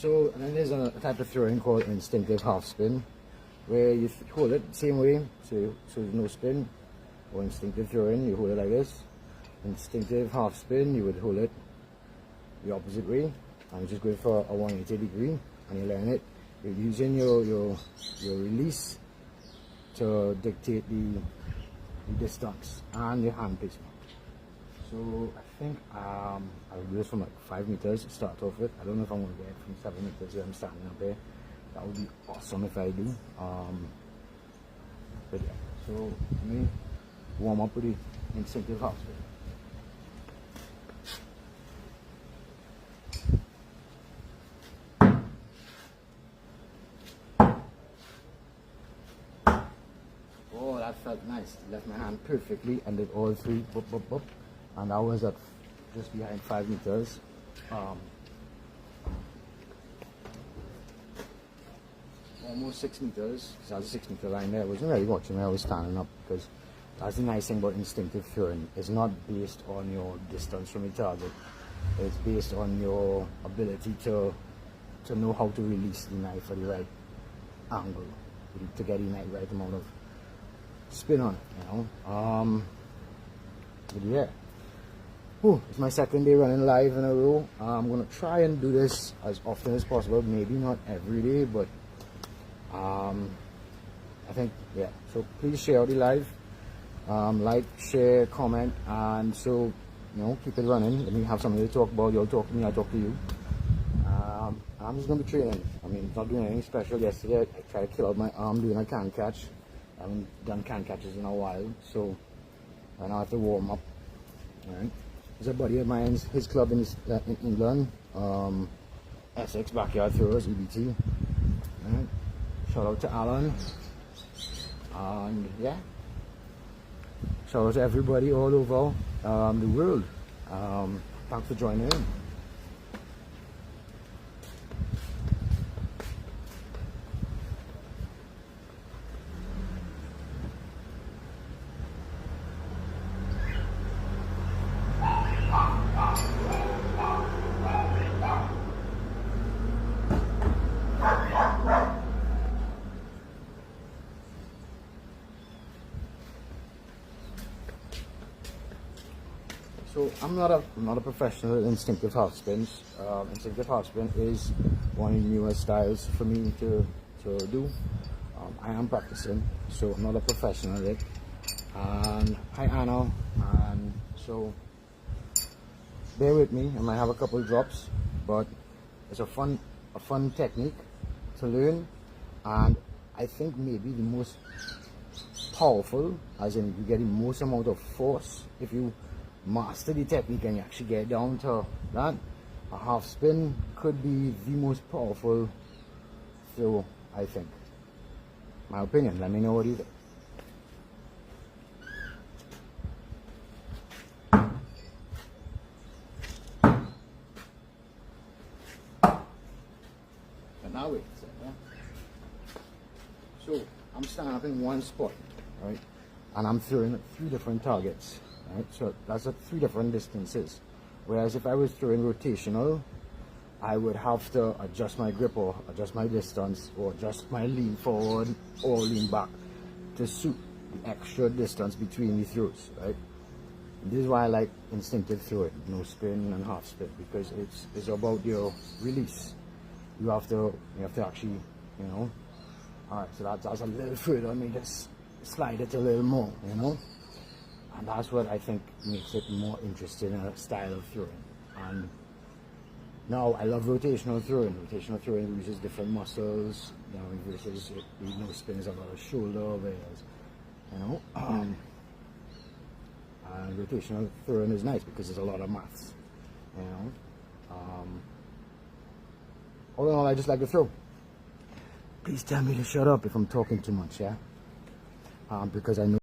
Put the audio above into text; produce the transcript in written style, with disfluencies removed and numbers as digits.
So, and then there's a type of throwing called instinctive half spin, where you hold it the same way, so there's no spin. Or instinctive throwing, you hold it like this. Instinctive half spin, you would hold it the opposite way, and you just go for a 180 degree, and you learn it. You're using your release to dictate the distance and your hand placement. So I think I'll do this from like 5 meters to start off with. I don't know if I'm going to get it from 7 meters where I'm standing up there. That would be awesome if I do. But yeah, so let me warm up with the instinctive half spin. Oh, that felt nice. Left my hand perfectly and did all three, boop, boop, boop. And I was at just behind 5 meters. Almost 6 meters, because I was a 6 meter line there. I wasn't really watching where I was standing up, because that's the nice thing about instinctive throwing. It's not based on your distance from your target. It's based on your ability to know how to release the knife at the right angle, to get the right amount of spin on it, you know. But yeah. It's my second day running live in a row. I'm going to try and do this as often as possible. Maybe not every day, but I think, yeah. So please share out the live. Like, share, comment, and so, you know, keep it running. Let me have something to talk about. You'll talk to me, I talk to you. I'm just going to be training. I mean, not doing anything special. Yesterday, I tried to kill out my arm doing a can catch. I haven't done can catches in a while, so I now have to warm up. Alright. There's a buddy of mine, his club in England, Essex Backyard Throwers, EBT. Right. Shout out to Alan, and yeah, shout out to everybody all over the world. Thanks for joining in. So I'm not a professional at instinctive half spins. Instinctive half spin is one of the newest styles for me to do. I am practicing, so I'm not a professional at it. And hi Anna, and so bear with me. I might have a couple of drops, but it's a fun technique to learn, and I think maybe the most powerful, as in you get the most amount of force if you master the technique and you actually get down to that. A half spin could be the most powerful throw, I think. My opinion. Let me know what you think. But now wait. So I'm standing up in one spot, right? And I'm throwing at 3 different targets. Right, so that's at 3 different distances. Whereas if I was throwing rotational, I would have to adjust my grip or adjust my distance or adjust my lean forward or lean back to suit the extra distance between the throws, right? This is why I like instinctive throwing, no spin and half spin, because it's about your release. You have to actually, you know. Alright, so that's a little further. Let me just slide it a little more, you know. And that's what I think makes it more interesting in a style of throwing. And now I love rotational throwing. Rotational throwing uses different muscles, you know, versus the no spin is about a shoulder, whereas, you know, and rotational throwing is nice because there's a lot of maths, you know. All in all, I just like to throw. Please tell me to shut up if I'm talking too much, yeah? Because I know